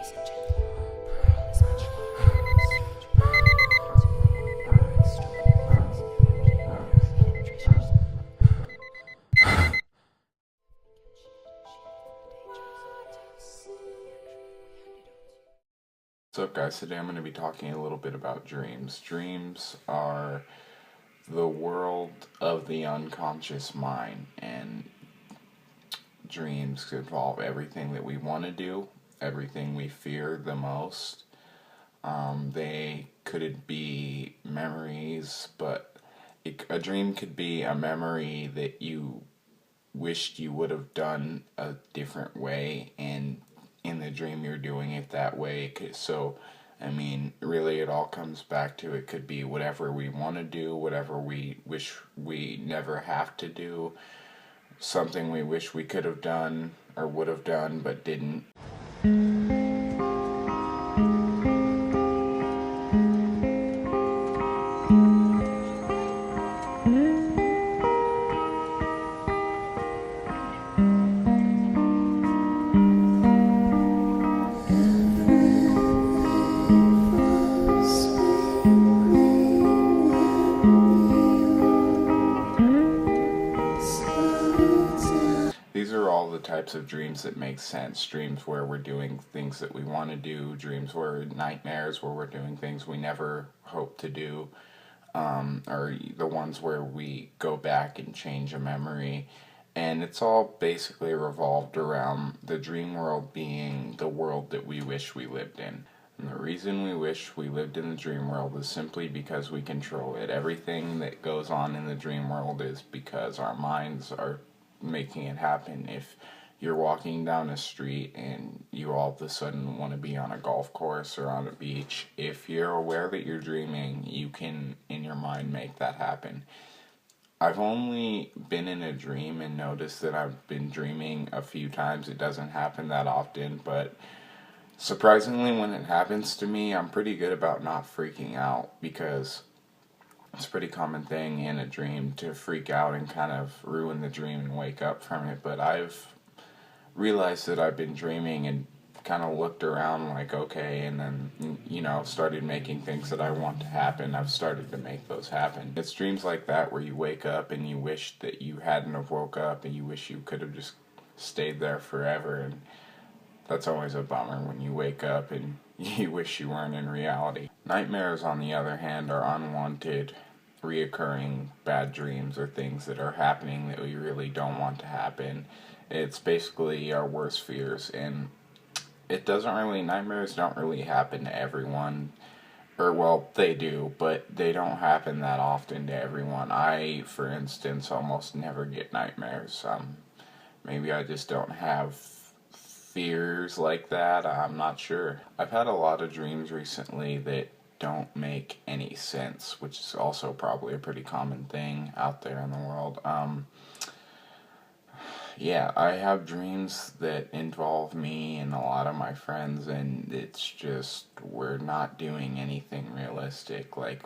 What's up, guys? Today I'm going to be talking a little bit about dreams. Dreams are the world of the unconscious mind, and dreams involve everything that we want to do, everything we fear the most. They could be memories, but a dream could be a memory that you wished you would have done a different way, and in the dream you're doing it that way. So I mean, really, it all comes back to it could be whatever we want to do, whatever we wish we never have to do, something we wish we could have done or would have done but didn't. These are all the types of dreams that make sense. Dreams where we're doing things that we want to do, dreams where nightmares where we're doing things we never hope to do, or the ones where we go back and change a memory. And it's all basically revolved around the dream world being the world that we wish we lived in. And the reason we wish we lived in the dream world is simply because we control it. Everything that goes on in the dream world is because our minds are making it happen. If you're walking down a street and you all of a sudden want to be on a golf course or on a beach, if you're aware that you're dreaming, you can, in your mind, make that happen. I've only been in a dream and noticed that I've been dreaming a few times. It doesn't happen that often, but surprisingly, when it happens to me, I'm pretty good about not freaking out, because it's a pretty common thing in a dream to freak out and kind of ruin the dream and wake up from it. But I've realized that I've been dreaming and kind of looked around like, okay, and then, started making things that I want to happen. I've started to make those happen. It's dreams like that where you wake up and you wish that you hadn't have woke up, and you wish you could have just stayed there forever. And that's always a bummer when you wake up and you wish you weren't in reality. Nightmares, on the other hand, are unwanted, reoccurring bad dreams or things that are happening that we really don't want to happen. It's basically our worst fears, and nightmares don't really happen to everyone. Or, well, they do, but they don't happen that often to everyone. I, for instance, almost never get nightmares. Maybe I just don't have fears like that. I'm not sure. I've had a lot of dreams recently that don't make any sense, which is also probably a pretty common thing out there in the world. Yeah, I have dreams that involve me and a lot of my friends, and it's just, we're not doing anything realistic. Like,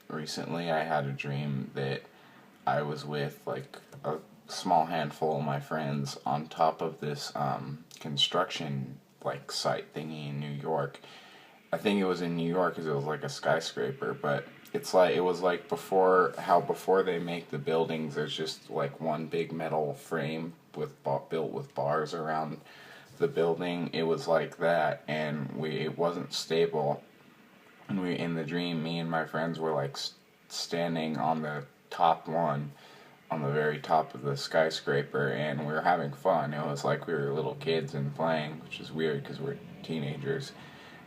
recently I had a dream that I was with, like, a small handful of my friends on top of this construction, like, site thingy in New York. I think it was in New York because it was like a skyscraper, but it was like before they make the buildings, there's just like one big metal frame built with bars around the building. It was like that, and it wasn't stable. And in the dream, me and my friends were like standing on the top one, on the very top of the skyscraper, and we were having fun. It was like we were little kids and playing, which is weird because we're teenagers.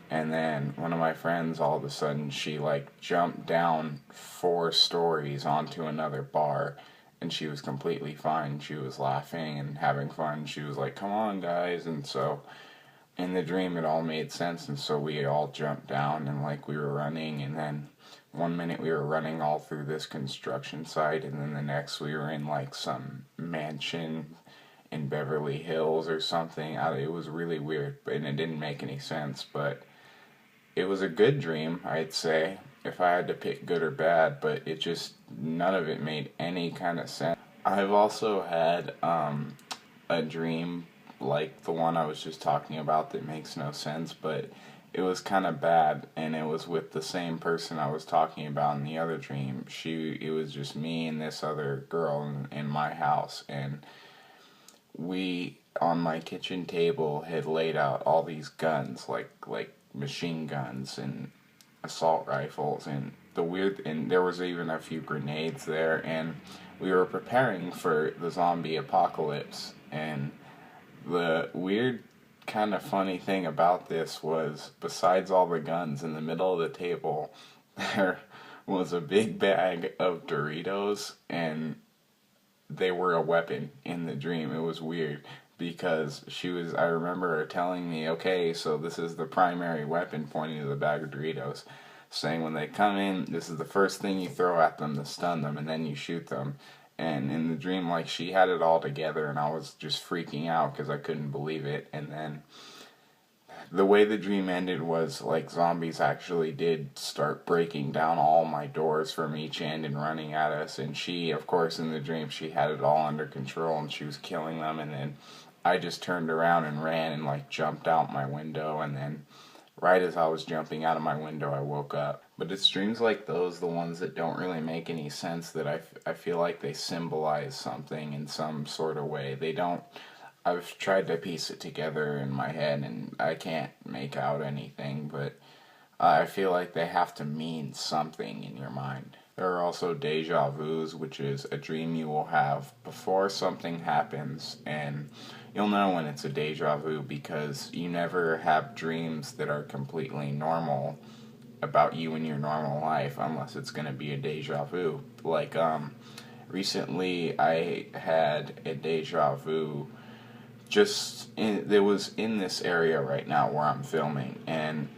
And then one of my friends, all of a sudden, she like jumped down 4 stories onto another bar, and she was completely fine. She was laughing and having fun. She was like, "Come on, guys." And so in the dream, it all made sense. And so we all jumped down, and like we were running, and then one minute we were running all through this construction site, and then the next we were in like some mansion in Beverly Hills or something. It was really weird, and it didn't make any sense, but it was a good dream, I'd say, if I had to pick good or bad, but none of it made any kind of sense. I've also had a dream like the one I was just talking about that makes no sense, but it was kind of bad, and it was with the same person I was talking about in the other dream. It was just me and this other girl in my house, and we, on my kitchen table, had laid out all these guns, like machine guns and assault rifles, and and there was even a few grenades there, and we were preparing for the zombie apocalypse. And the weird, kind of funny thing about this was, besides all the guns in the middle of the table, there was a big bag of Doritos, and they were a weapon in the dream. It was weird because I remember her telling me, okay, so this is the primary weapon, pointing to the bag of Doritos, saying when they come in, this is the first thing you throw at them to stun them, and then you shoot them. And in the dream, like, she had it all together, and I was just freaking out because I couldn't believe it. And then the way the dream ended was, like, zombies actually did start breaking down all my doors from each end and running at us. And she, of course, in the dream, she had it all under control, and she was killing them. And then I just turned around and ran and, like, jumped out my window. And then right as I was jumping out of my window, I woke up. But it's dreams like those, the ones that don't really make any sense, that I feel like they symbolize something in some sort of way. They don't. I've tried to piece it together in my head, and I can't make out anything, but I feel like they have to mean something in your mind. There are also deja vus, which is a dream you will have before something happens, and you'll know when it's a deja vu because you never have dreams that are completely normal about you in your normal life unless it's going to be a deja vu. Like, recently I had a deja vu there was in this area right now where I'm filming, and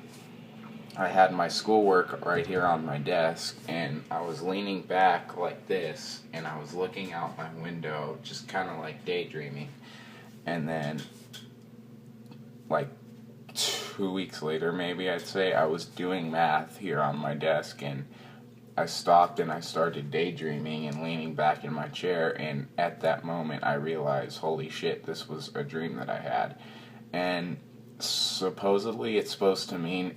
I had my schoolwork right here on my desk, and I was leaning back like this, and I was looking out my window, just kind of like daydreaming. And then, like 2 weeks later, maybe I'd say, I was doing math here on my desk, and I stopped and I started daydreaming and leaning back in my chair, and at that moment I realized, holy shit, this was a dream that I had. And supposedly it's supposed to mean,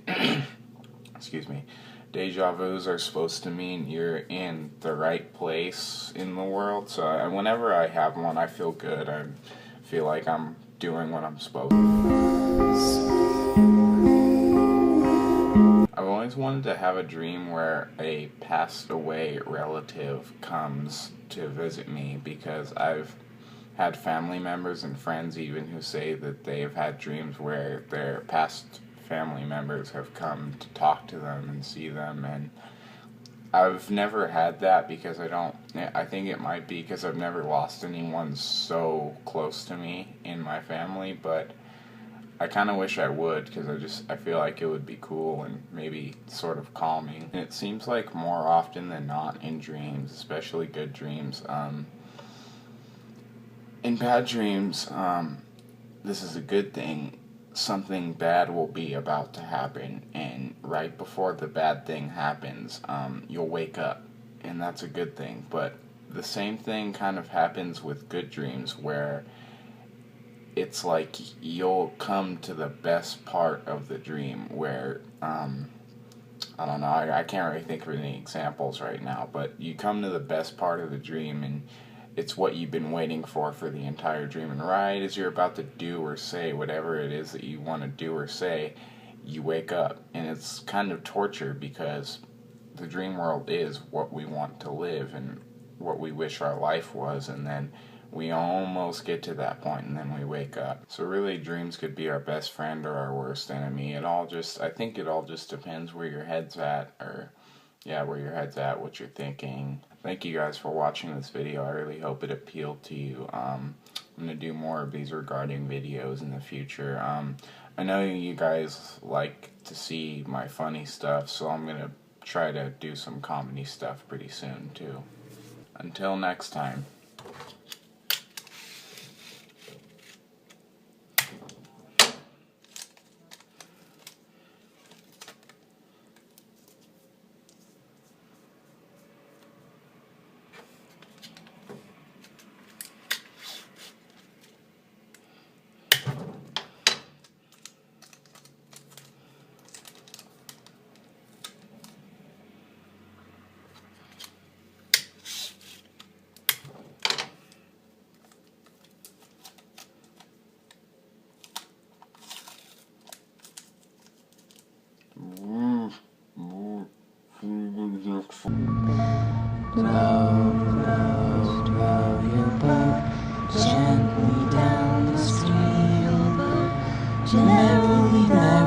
excuse me, deja vus are supposed to mean you're in the right place in the world. So whenever I have one, I feel good. I feel like I'm doing what I'm supposed to. I've always wanted to have a dream where a passed away relative comes to visit me, because I've had family members and friends even who say that they've had dreams where their past family members have come to talk to them and see them, and I've never had that because I think it might be because I've never lost anyone so close to me in my family, but I kind of wish I would, because I feel like it would be cool and maybe sort of calming. And it seems like more often than not in dreams, especially good dreams, in bad dreams, this is a good thing. Something bad will be about to happen, and right before the bad thing happens, you'll wake up, and that's a good thing. But the same thing kind of happens with good dreams, where it's like you'll come to the best part of the dream where, I don't know, I can't really think of any examples right now, but you come to the best part of the dream, and it's what you've been waiting for the entire dream, and right as you're about to do or say whatever it is that you want to do or say, you wake up, and it's kind of torture, because the dream world is what we want to live and what we wish our life was, and then we almost get to that point, and then we wake up. So really, dreams could be our best friend or our worst enemy. I think it all just depends where your head's at, where your head's at, what you're thinking. Thank you guys for watching this video. I really hope it appealed to you. I'm going to do more of these regarding videos in the future. I know you guys like to see my funny stuff, so I'm going to try to do some comedy stuff pretty soon, too. Until next time. Row, row, row your boat gently down the stream, merrily, merrily.